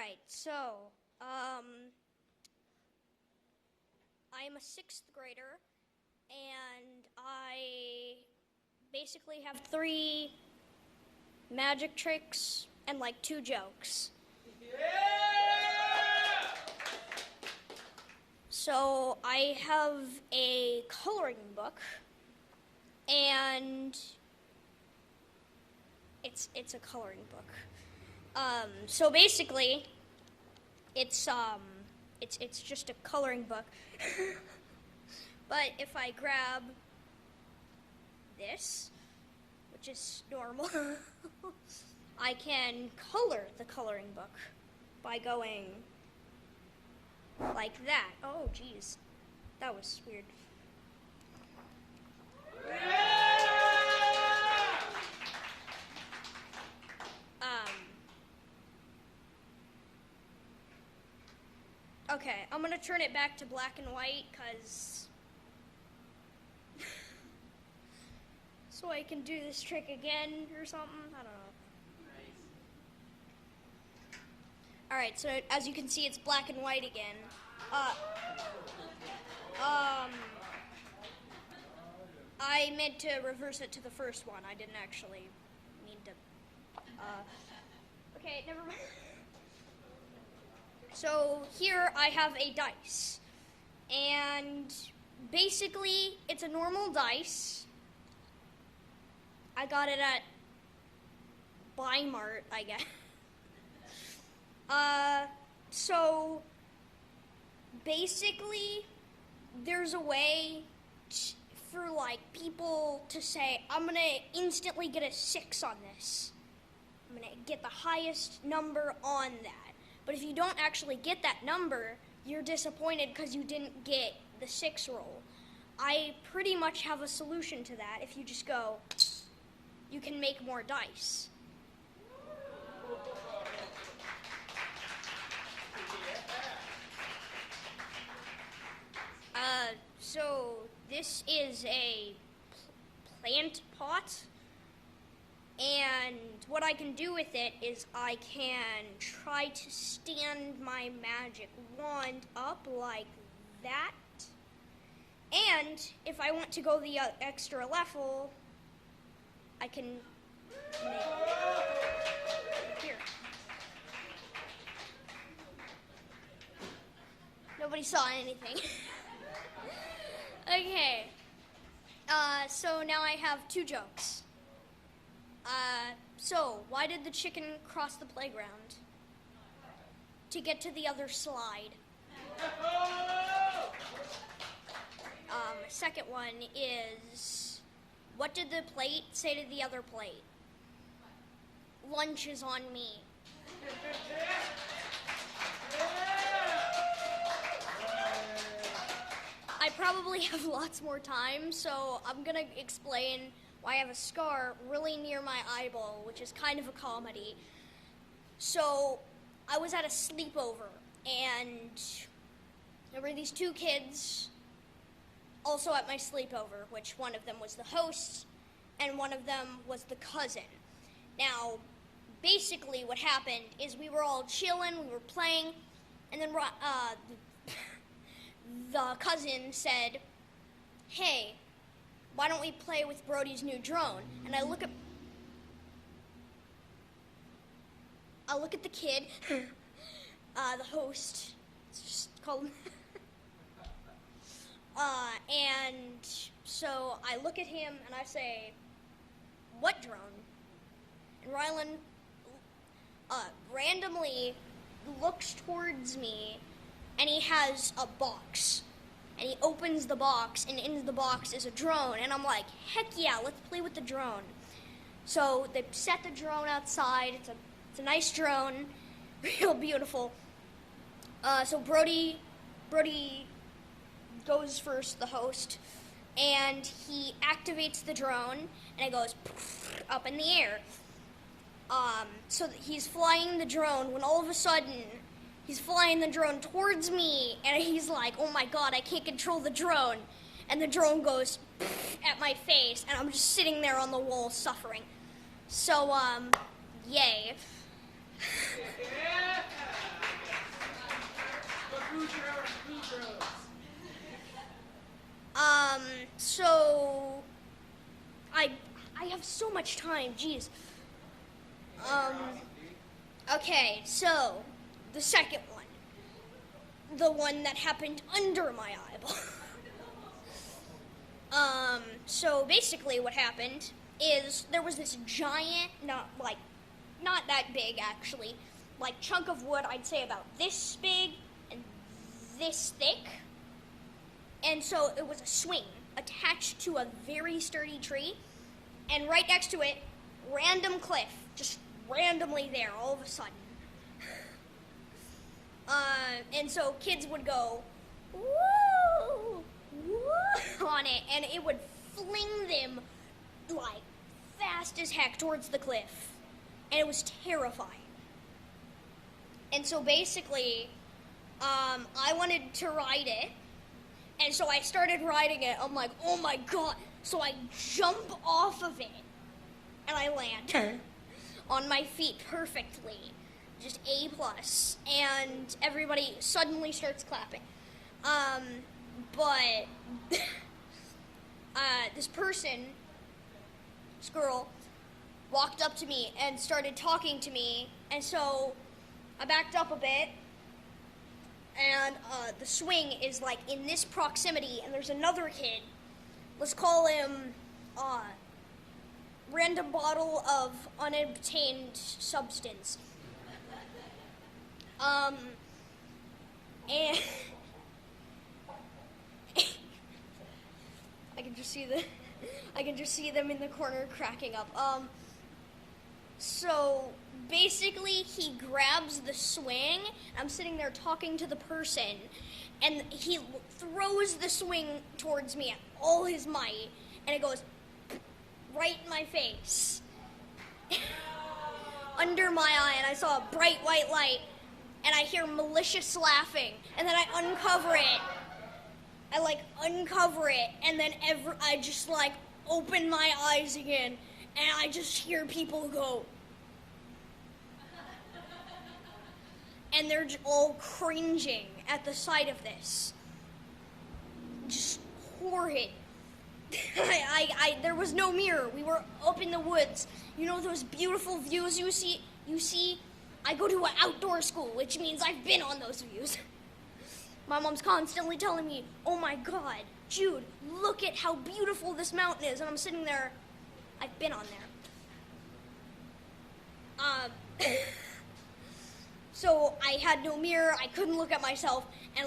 right, so, I'm a 6th grader, and I basically have 3 magic tricks and like 2 jokes. Yeah! So I have a coloring book, and it's a coloring book. So basically, it's just a coloring book. But if I grab this, which is normal, I can color the coloring book by going like that. Oh, geez. That was weird. Okay, I'm gonna turn it back to black and white, because so I can do this trick again or something. I don't know. Nice. Alright, so as you can see, it's black and white again. I meant to reverse it to the first one. I didn't actually mean to. Okay, never mind. So here I have a dice, and basically it's a normal dice. I got it at Mart, I guess. So basically there's a way for like people to say, I'm gonna instantly get a 6 on this. I'm gonna get the highest number on that. But if you don't actually get that number, you're disappointed because you didn't get the 6 roll. I pretty much have a solution to that. If you just go, you can make more dice. So this is a plant pot. And what I can do with it is I can try to stand my magic wand up like that. And if I want to go the extra level, I can make here. Nobody saw anything. Okay. So now I have 2 jokes. So, why did the chicken cross the playground? To get to the other slide. Second one is, what did the plate say to the other plate? Lunch is on me. I probably have lots more time, so I'm gonna explain why I have a scar really near my eyeball, which is kind of a comedy. So I was at a sleepover, and there were these 2 kids also at my sleepover, which one of them was the host, and one of them was the cousin. Now, basically what happened is we were all chilling, we were playing, and then the cousin said, hey, why don't we play with Brody's new drone? And I look at the kid, the host, it's just called, and so I look at him and I say, what drone? And Rylan randomly looks towards me, and he has a box. And he opens the box, and in the box is a drone. And I'm like, heck yeah, let's play with the drone. So they set the drone outside. It's a nice drone, real beautiful. So Brody goes first, the host, and he activates the drone, and it goes up in the air. So he's flying the drone when all of a sudden, he's flying the drone towards me, and he's like, oh my god, I can't control the drone. And the drone goes at my face, and I'm just sitting there on the wall suffering. So, yay. have so much time, jeez. Okay, so, the second one. The one that happened under my eyeball. So basically what happened is there was this giant, not that big actually, like chunk of wood, I'd say about this big and this thick. And so it was a swing attached to a very sturdy tree, and right next to it, random cliff, just randomly there all of a sudden. And so kids would go, woo, woo, on it, and it would fling them like fast as heck towards the cliff. And it was terrifying. And so basically, I wanted to ride it, and so I started riding it. I'm like, oh my god. So I jump off of it, and I land on my feet perfectly. Just A+. And everybody suddenly starts clapping. But this girl, walked up to me and started talking to me, and so I backed up a bit, and the swing is like in this proximity, and there's another kid, let's call him random bottle of unobtained substance. And I can just see them in the corner cracking up. So basically he grabs the swing. I'm sitting there talking to the person, and he throws the swing towards me at all his might, and it goes right in my face. Under my eye, and I saw a bright white light, and I hear malicious laughing, and then I uncover it. I uncover it, and then I just open my eyes again, and I just hear people go. And they're all cringing at the sight of this. Just horrid. There was no mirror. We were up in the woods. You know those beautiful views you see? I go to an outdoor school, which means I've been on those views. My mom's constantly telling me, oh my god, Jude, look at how beautiful this mountain is. And I'm sitting there, I've been on there. So I had no mirror, I couldn't look at myself, and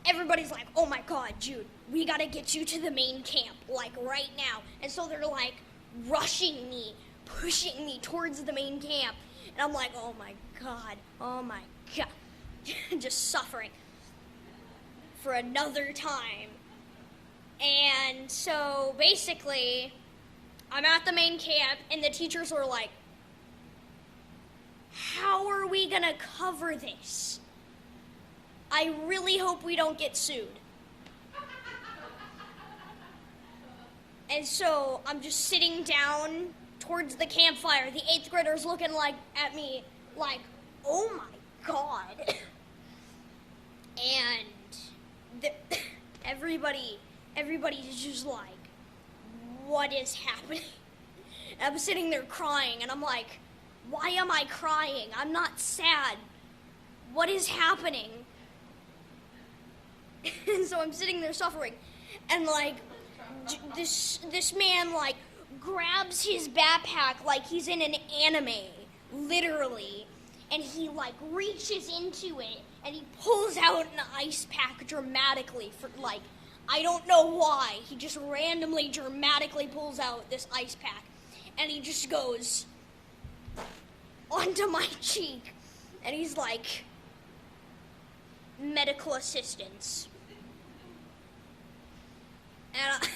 everybody's like, oh my god, Jude, we gotta get you to the main camp, right now. And so they're rushing me, pushing me towards the main camp. And I'm like, oh my god, just suffering for another time. And so basically, I'm at the main camp, and the teachers were like, how are we gonna cover this? I really hope we don't get sued. And so I'm just sitting down towards the campfire. The 8th graders looking at me oh my god. And everybody's just what is happening? And I'm sitting there crying, and I'm like, why am I crying? I'm not sad. What is happening? And so I'm sitting there suffering, and this man grabs his backpack like he's in an anime, literally, and he reaches into it, and he pulls out an ice pack dramatically for I don't know why. He just randomly dramatically pulls out this ice pack, and he just goes onto my cheek, and he's like, medical assistance. And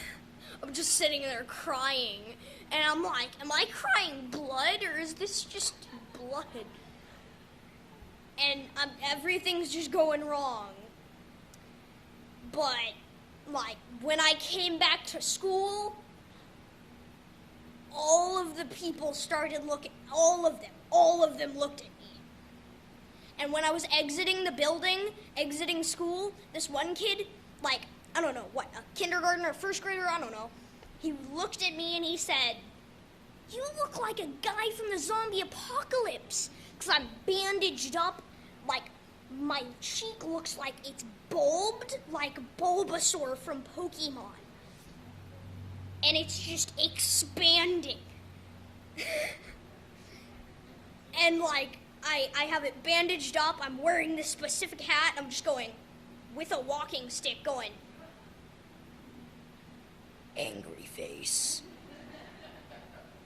I'm just sitting there crying, and I'm like, am I crying blood, or is this just blood? And everything's just going wrong. But, when I came back to school, all of the people started looking, all of them looked at me. And when I was exiting the building, exiting school, this one kid, I don't know, a kindergartner, first grader, I don't know, he looked at me and he said, you look like a guy from the zombie apocalypse. Because I'm bandaged up, like, my cheek looks like it's bulbed, like Bulbasaur from Pokemon. And it's just expanding. And, like, I have it bandaged up, I'm wearing this specific hat, I'm just going, with a walking stick, going, angry face.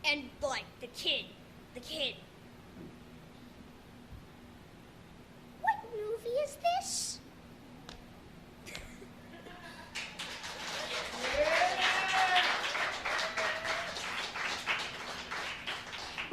And, like, the kid,